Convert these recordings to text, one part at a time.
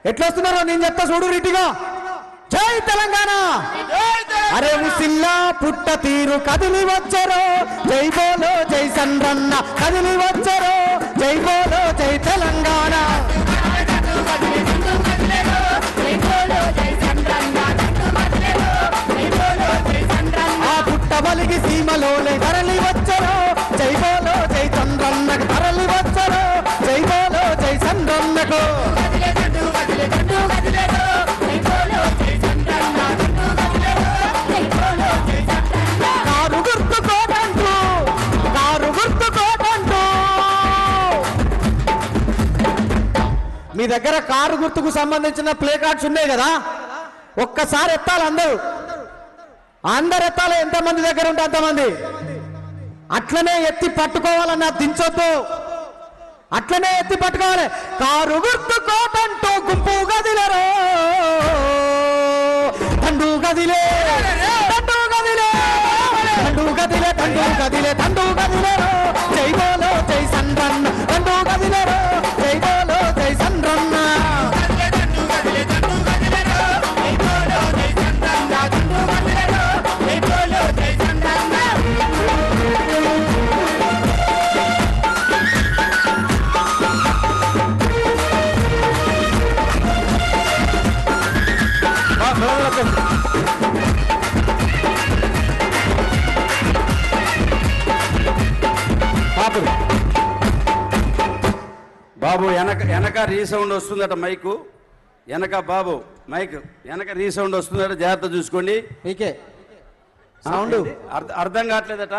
ఎట్లా వస్తున్నారో నేను చెప్తా చూడు రీతిగా. జై తెలంగాణ. అరే ఉసిల్లా పుట్ట తీరు కదిలి వచ్చారో, జై బోలో జై సండ్రన్న కదిలి వచ్చారో, జై బోలో జై తెలంగాణ. ఆ పుట్ట బలిగి సీమలోనే తరలి వచ్చారో, జై బోలో జై చంద్రన్నకు తరలి వచ్చారో, జై బోలో జై చంద్రన్నకు. Car గుర్తుకోటంటూ, car గుర్తుకోటంటూ. మీ దగ్గర కారు గుర్తుకు సంబంధించిన ప్లే కార్డ్స్ ఉన్నాయి కదా, ఒక్కసారి ఎత్తాలి అందరూ. అందరు ఎత్తాలి, ఎంతమంది దగ్గర ఉంటే అంతమంది. అట్లనే ఎత్తి పట్టుకోవాలన్నా దించొద్దు, అట్లనే ఎత్తి పట్టుకోవాలి. కారు గుర్తుకోటంటూ గుంపు గదిలరో, తండు గదిలే, తండు గదిలే, తండు గదిలే, తండు గదిలే, తండు గదిలేరో, జై బోలో జై సండ్రన్న, తండు గదిలేరో, జై బోలో జై సండ్రన్న. బాబు వెనక రీసౌండ్ వస్తుందట, మైకు వెనక. బాబు మైక్ వెనక రీసౌండ్ వస్తుందట, జాగ్రత్త చూసుకోండి. మీకే సౌండ్ అర్థం కావట్లేదట.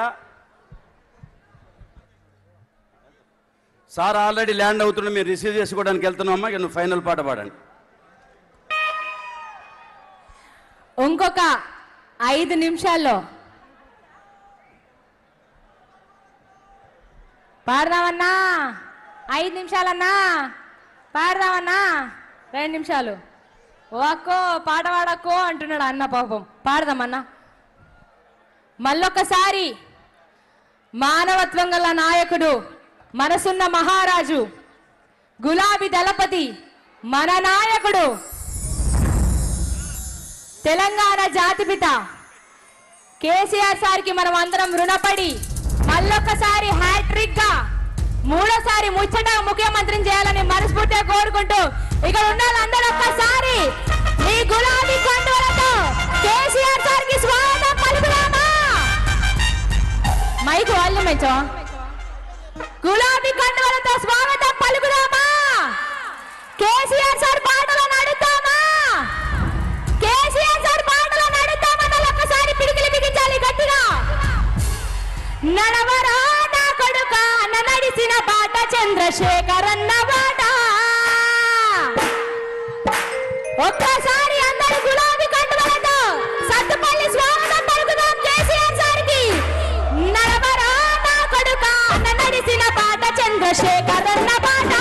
సార్ ఆల్రెడీ ల్యాండ్ అవుతుండే, మీరు రిసీవ్ చేసుకోవడానికి వెళ్తున్నామా. నువ్వు ఫైనల్ పాట పాడండి. ఇంకొక 5 నిమిషాల్లో పాడదామన్నా. 5 నిమిషాలన్నా పాడదామన్నా. 2 నిమిషాలు. ఓ అక్కో పాట పాడక్కో అంటున్నాడు అన్న. పాపం పాడదామన్నా. మళ్ళొక్కసారి మానవత్వం గల నాయకుడు, మనసున్న మహారాజు, గులాబీ దళపతి, మన నాయకుడు, తెలంగాణ జాతిపిత కేసీఆర్ సార్కి మనం అందరం రుణపడి మళ్ళొక్కసారి హ్యాట్రిక్ గా 3వ ముచ్చట ముఖ్యమంత్రిని చేయాలని మనస్ఫూర్తిగా కోరుకుంటూ ఇక్కడ ఉన్న అందరూ ఒక్కసారి ఈ గులాబీ కండువలతో కేసీఆర్ సార్కి స్వాగతం పలుకుదామా. మైకు వాళ్ళు మెచ్చో. గులాబీ కండువలతో స్వాగతం పలుకుదామా. కేసీఆర్ సార్ పాటలో నడుద్దామా. కేసీఆర్ సార్ పాటలో నడుద్దామా. ఒక్కసారి పిడికిలి బిగించాలి గట్టిగా. నడవరా నా కొడుక నడిసిన బాట చంద్రశేఖరన్న బాట. ఒక్కసారి అందరు గులాబీ కండువలతో సత్తుపల్లి స్వాగతం పలుకుదాం కేసీఆర్ సార్కి. నడవరా నా కొడుక నడిసిన బాట చంద్రశేఖరన్న బాట.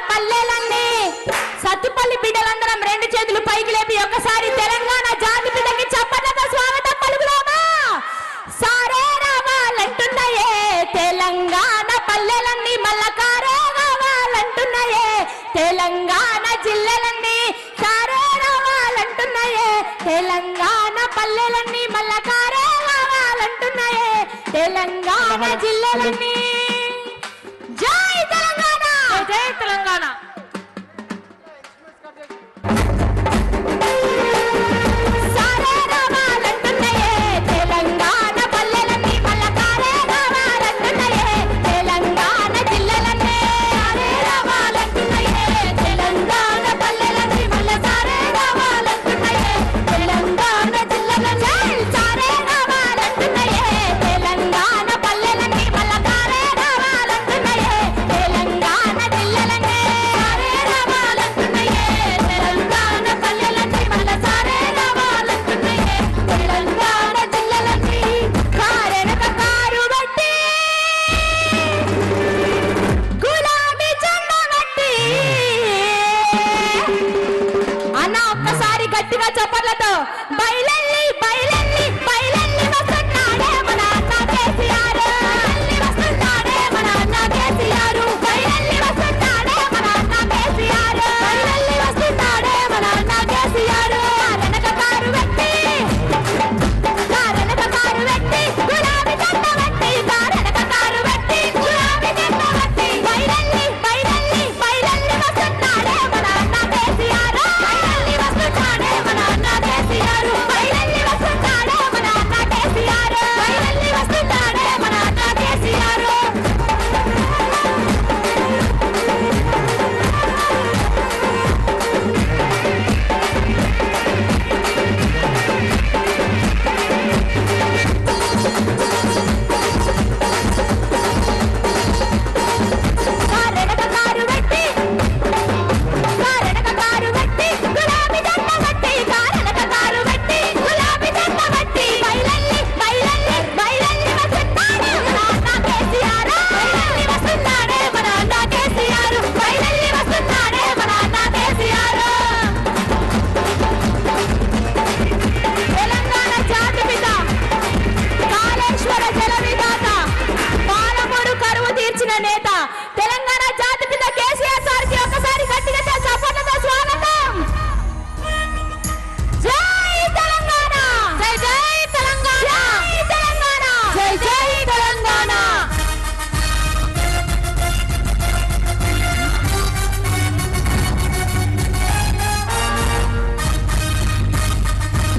పల్లెలన్నీ సత్తుపల్లి బిడ్డలందరం రెండు చేతులు పైకి లేపి ఒక్కసారి తెలంగాణ జాతి పిల్లకి చప్పట్లతో స్వాగతం పలుకుదామా. సారే రావాలంటున్నాయే తెలంగాణ పల్లెలన్నీ మళ్ళా కారే రావాలంటున్నాయే తెలంగాణ జిల్లెలన్నీ సారే రావాలంటున్నాయే తెలంగాణ పల్లెలన్నీ మళ్ళా కారే రావాలంటున్నాయే తెలంగాణ జిల్లెలన్నీ. జై తెలంగాణ, జై తెలంగాణ.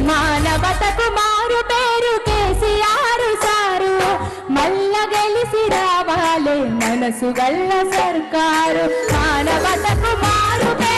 మానవతకు మారు పేరు కేసీఆర్ సారు మల్ల గెలిసి రావాలి మనసు గల్ల సర్కారు. మానవతకు మారు పేరు